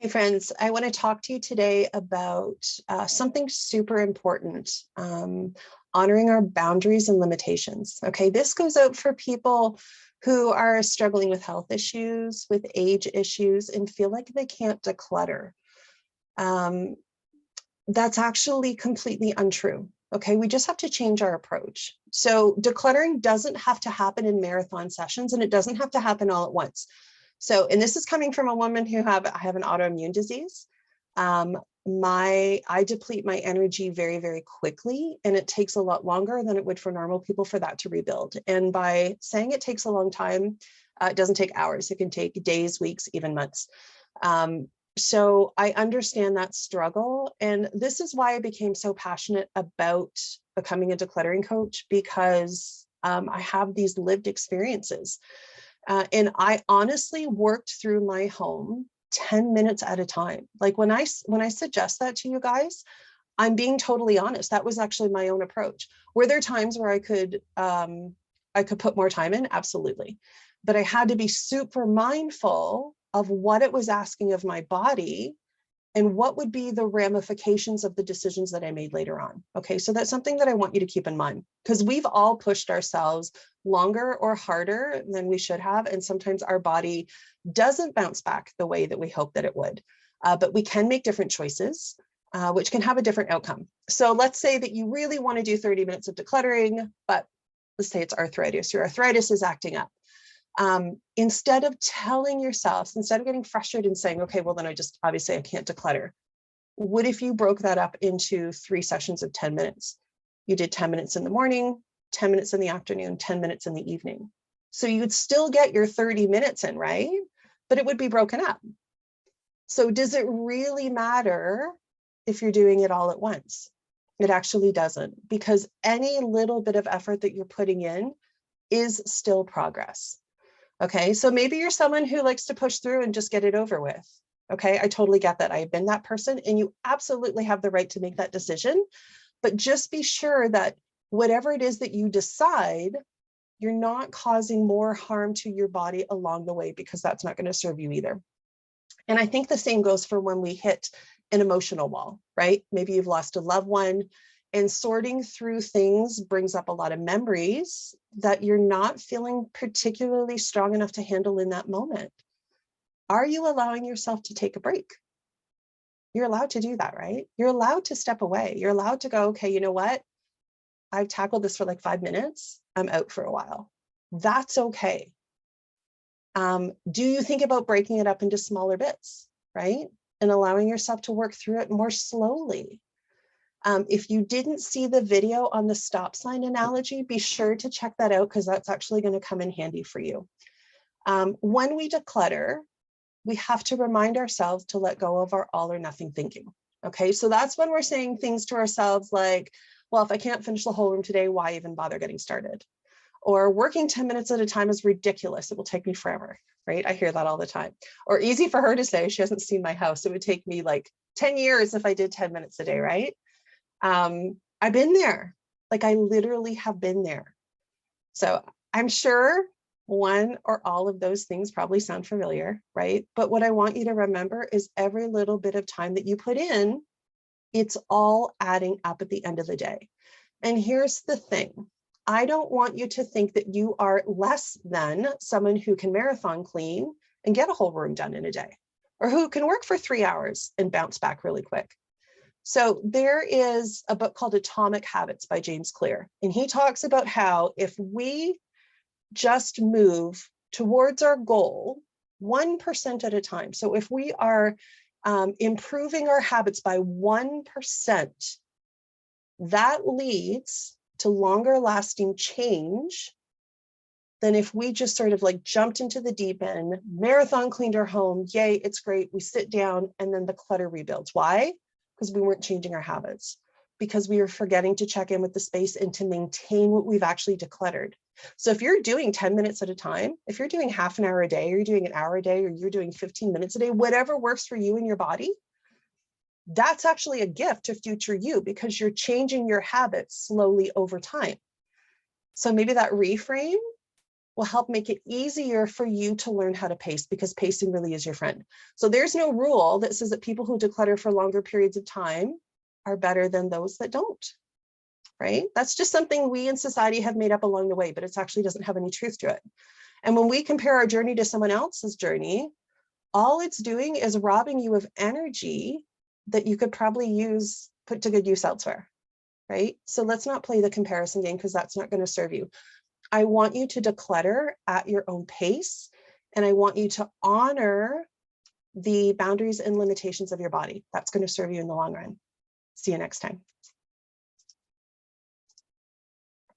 Hey friends, I want to talk to you today about something super important, honoring our boundaries and limitations. Okay, this goes out for people who are struggling with health issues, with age issues, and feel like they can't declutter. Um, that's actually completely untrue. Okay, we just have to change our approach. So decluttering doesn't have to happen in marathon sessions, and it doesn't have to happen all at once. So, and this is coming from a woman who I have an autoimmune disease. I deplete my energy very, very quickly, and it takes a lot longer than it would for normal people for that to rebuild. And by saying it takes a long time, it doesn't take hours. It can take days, weeks, even months. So I understand that struggle. And this is why I became so passionate about becoming a decluttering coach, because I have these lived experiences. And I honestly worked through my home 10 minutes at a time. Like when I suggest that to you guys, I'm being totally honest. That was actually my own approach. Were there times where I could put more time in? Absolutely. But I had to be super mindful of what it was asking of my body and what would be the ramifications of the decisions that I made later on. Okay, so that's something that I want you to keep in mind, because we've all pushed ourselves longer or harder than we should have. And sometimes our body doesn't bounce back the way that we hope that it would. But we can make different choices, which can have a different outcome. So let's say that you really want to do 30 minutes of decluttering, but let's say it's arthritis. Your arthritis is acting up. Instead of telling yourself, instead of getting frustrated and saying, okay, well, then obviously I can't declutter. What if you broke that up into 3 sessions of 10 minutes? You did 10 minutes in the morning, 10 minutes in the afternoon, 10 minutes in the evening. So you'd still get your 30 minutes in, right? But it would be broken up. So does it really matter if you're doing it all at once? It actually doesn't, because any little bit of effort that you're putting in is still progress. Okay, so maybe you're someone who likes to push through and just get it over with. Okay, I totally get that. I've been that person, and you absolutely have the right to make that decision. But just be sure that whatever it is that you decide, you're not causing more harm to your body along the way, because that's not going to serve you either. And I think the same goes for when we hit an emotional wall, right? Maybe you've lost a loved one, and sorting through things brings up a lot of memories that you're not feeling particularly strong enough to handle in that moment. Are you allowing yourself to take a break? You're allowed to do that, right? You're allowed to step away. You're allowed to go, okay, you know what? I've tackled this for like 5 minutes. I'm out for a while. That's okay. Do you think about breaking it up into smaller bits, right? And allowing yourself to work through it more slowly. If you didn't see the video on the stop sign analogy, be sure to check that out, because that's actually going to come in handy for you. When we declutter, we have to remind ourselves to let go of our all or nothing thinking. Okay, so that's when we're saying things to ourselves like, well, if I can't finish the whole room today, why even bother getting started? Or working 10 minutes at a time is ridiculous. It will take me forever, right? I hear that all the time. Or easy for her to say, she hasn't seen my house. It would take me like 10 years if I did 10 minutes a day, right? I've been there. Like I literally have been there. So I'm sure one or all of those things probably sound familiar, right? But what I want you to remember is every little bit of time that you put in, it's all adding up at the end of the day. And here's the thing. I don't want you to think that you are less than someone who can marathon clean and get a whole room done in a day, or who can work for 3 hours and bounce back really quick. So there is a book called Atomic Habits by James Clear, and he talks about how if we just move towards our goal 1% at a time, so if we are improving our habits by 1%, that leads to longer lasting change than if we just sort of like jumped into the deep end, marathon cleaned our home, yay, it's great, we sit down, and then the clutter rebuilds. Why? Because we weren't changing our habits, because we were forgetting to check in with the space and to maintain what we've actually decluttered. So if you're doing 10 minutes at a time, if you're doing half an hour a day, or you're doing an hour a day, or you're doing 15 minutes a day, whatever works for you and your body, that's actually a gift to future you, because you're changing your habits slowly over time. So maybe that reframe will help make it easier for you to learn how to pace, because pacing really is your friend. So there's no rule that says that people who declutter for longer periods of time are better than those that don't, right? That's just something we in society have made up along the way, but it actually doesn't have any truth to it. And when we compare our journey to someone else's journey, all it's doing is robbing you of energy that you could probably put to good use elsewhere, right? So let's not play the comparison game, because that's not going to serve you. I want you to declutter at your own pace, and I want you to honor the boundaries and limitations of your body. That's going to serve you in the long run. See you next time.